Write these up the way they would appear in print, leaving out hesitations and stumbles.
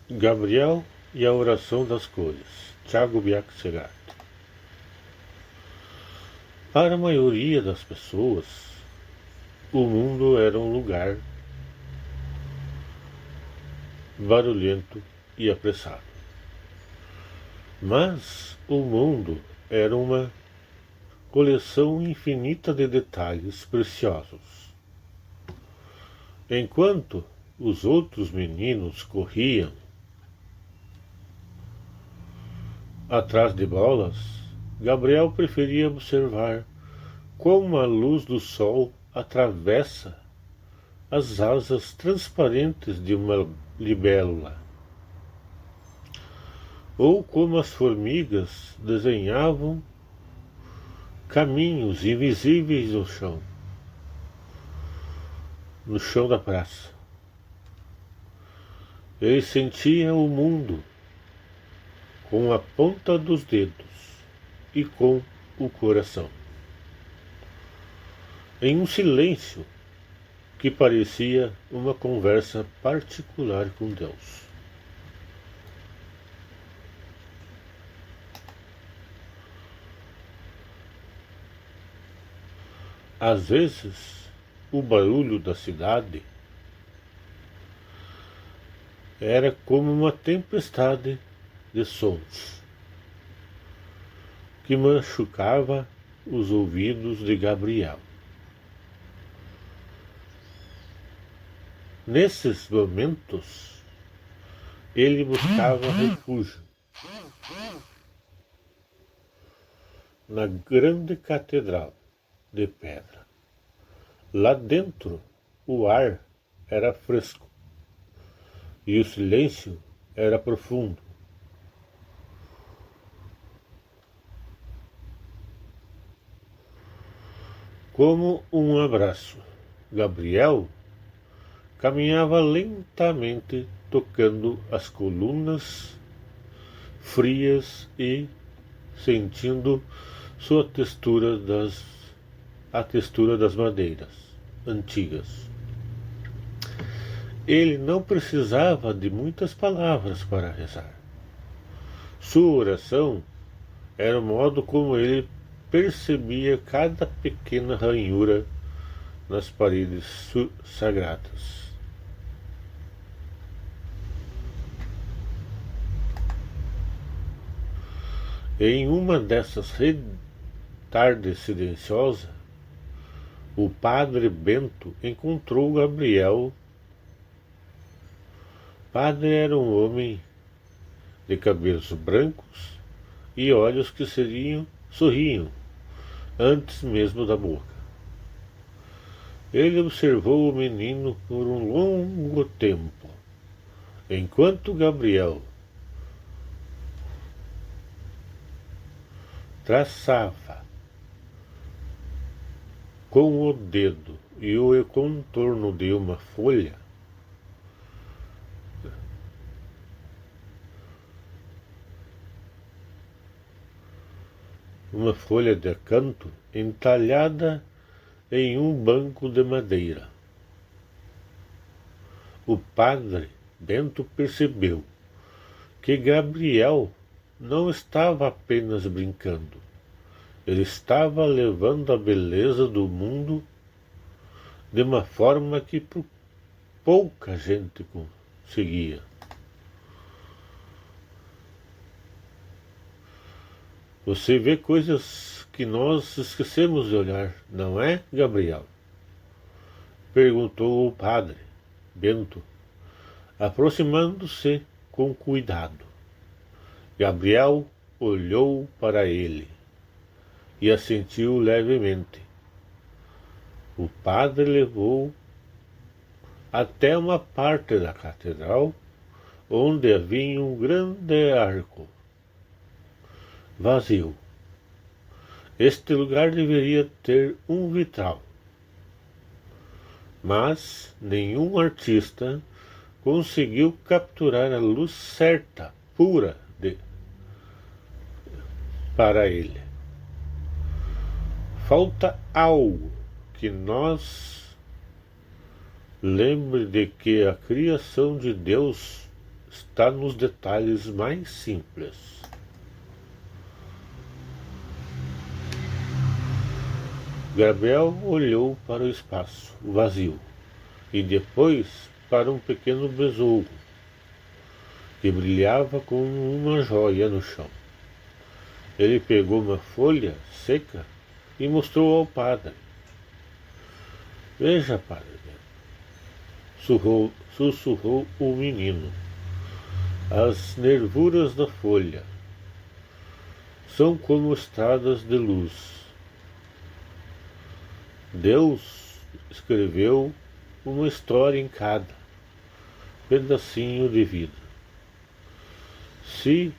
Gabriel e a oração das cores. Thiago Biak Segat. Para a maioria das pessoas, o mundo era um lugar barulhento e apressado. Mas o mundo era uma coleção infinita de detalhes preciosos. Enquanto os outros meninos corriam atrás de bolas, Gabriel preferia observar como a luz do sol atravessa as asas transparentes de uma libélula, ou como as formigas desenhavam caminhos invisíveis no chão da praça. Ele sentia o mundo com a ponta dos dedos e com o coração, em um silêncio que parecia uma conversa particular com Deus. Às vezes, o barulho da cidade era como uma tempestade de sons que machucava os ouvidos de Gabriel. Nesses momentos, ele buscava refúgio na grande catedral de pedra. Lá dentro, o ar era fresco e o silêncio era profundo. Como um abraço, Gabriel caminhava lentamente, tocando as colunas frias e sentindo a textura das madeiras antigas. Ele não precisava de muitas palavras para rezar. Sua oração era o modo como ele percebia cada pequena ranhura nas paredes sagradas. Em uma dessas tardes silenciosas, o padre Bento encontrou Gabriel. O padre era um homem de cabelos brancos e olhos que sorriam antes mesmo da boca. Ele observou o menino por um longo tempo, enquanto Gabriel traçava com o dedo e o contorno de uma folha. Uma folha de canto entalhada em um banco de madeira. O padre Bento percebeu que Gabriel não estava apenas brincando. Ele estava levando a beleza do mundo de uma forma que pouca gente conseguia. Você vê coisas que nós esquecemos de olhar, não é, Gabriel? Perguntou o padre Bento, aproximando-se com cuidado. Gabriel olhou para ele e assentiu levemente. O padre levou até uma parte da catedral onde havia um grande arco vazio. Este lugar deveria ter um vitral, mas nenhum artista conseguiu capturar a luz certa, pura, para ele. Falta algo que nos lembre de que a criação de Deus está nos detalhes mais simples. Gabriel olhou para o espaço vazio e depois para um pequeno besouro que brilhava como uma joia no chão. Ele pegou uma folha seca e mostrou ao padre. Veja, padre, sussurrou o menino. As nervuras da folha são como estradas de luz. Deus escreveu uma história em cada pedacinho de vida. Se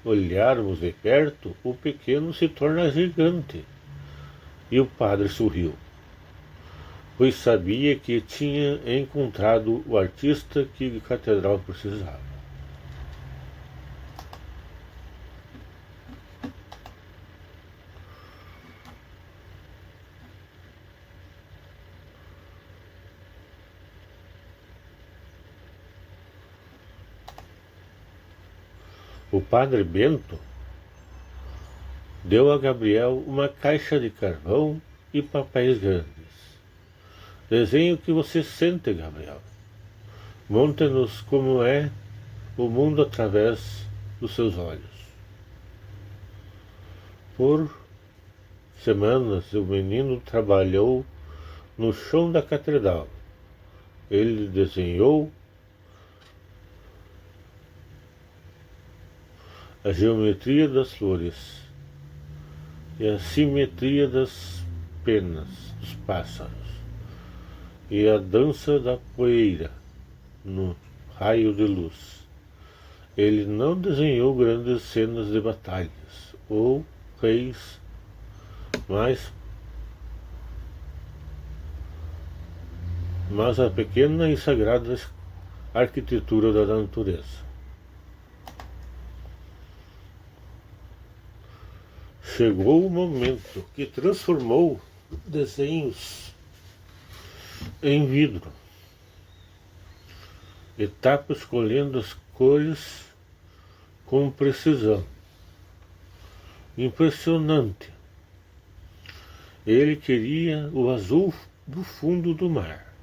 olharmos de perto, o pequeno se torna gigante. E o padre sorriu, pois sabia que tinha encontrado o artista que a catedral precisava. O padre Bento deu a Gabriel uma caixa de carvão e papéis grandes. Desenhe o que você sente, Gabriel. Montre-nos como é o mundo através dos seus olhos. Por semanas o menino trabalhou no chão da catedral. Ele desenhou a geometria das flores e a simetria das penas dos pássaros e a dança da poeira no raio de luz. Ele não desenhou grandes cenas de batalhas ou reis, mas a pequena e sagrada arquitetura da natureza. Chegou o momento que transformou desenhos em vidro. Etapa escolhendo as cores com precisão. Impressionante. Ele queria o azul do fundo do mar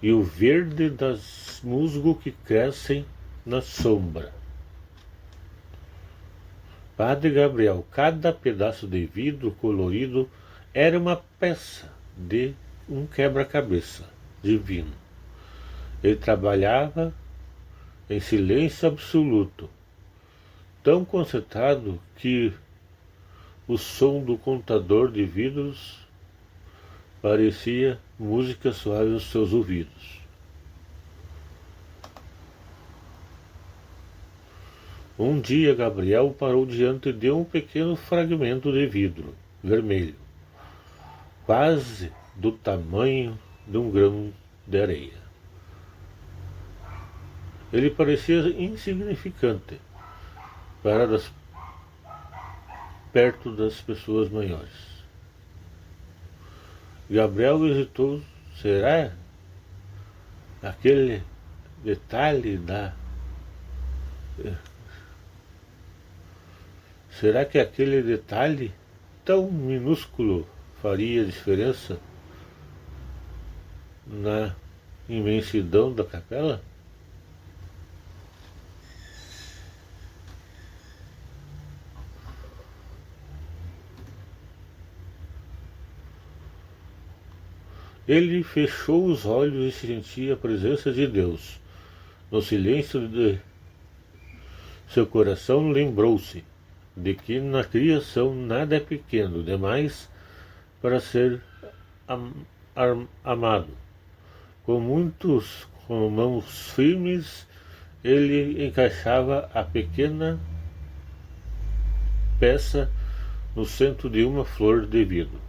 e o verde das musgos que crescem na sombra. Padre Gabriel, cada pedaço de vidro colorido era uma peça de um quebra-cabeça divino. Ele trabalhava em silêncio absoluto, tão concentrado que o som do contador de vidros parecia música suave aos seus ouvidos. Um dia Gabriel parou diante de um pequeno fragmento de vidro vermelho, quase do tamanho de um grão de areia. Ele parecia insignificante perto das pessoas maiores. Gabriel hesitou. Será aquele detalhe da... Será que aquele detalhe tão minúsculo faria diferença na imensidão da capela? Ele fechou os olhos e sentia a presença de Deus. No silêncio de seu coração lembrou-se de que na criação nada é pequeno demais para ser amado. Com mãos firmes, ele encaixava a pequena peça no centro de uma flor de vidro.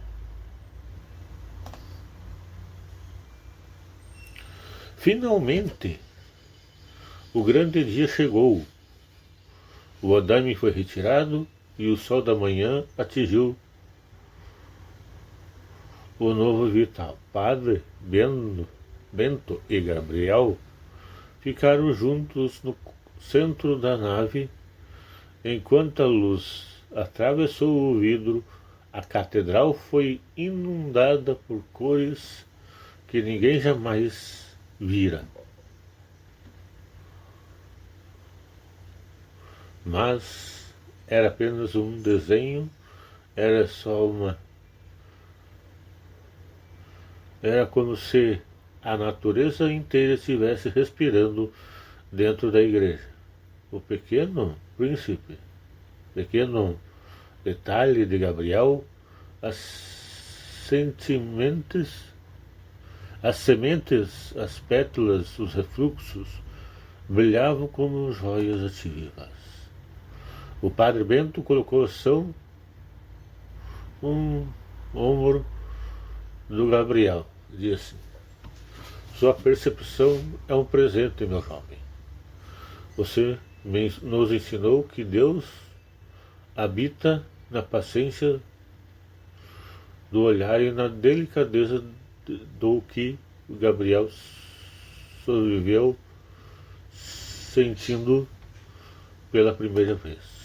Finalmente, o grande dia chegou. O andaime foi retirado e o sol da manhã atingiu o novo vital. Padre Bento e Gabriel Ficaram juntos no centro da nave, enquanto a luz atravessou o vidro. A catedral foi inundada por cores que ninguém jamais vira. Mas era apenas um desenho, era como se a natureza inteira estivesse respirando dentro da igreja. O pequeno príncipe, pequeno detalhe de Gabriel, as sementes, as pétalas, os refluxos brilhavam como joias ativas. O padre Bento colocou um ombro do Gabriel e disse: sua percepção é um presente, meu jovem. Você nos ensinou que Deus habita na paciência do olhar e na delicadeza do que Gabriel sobreviveu sentindo pela primeira vez.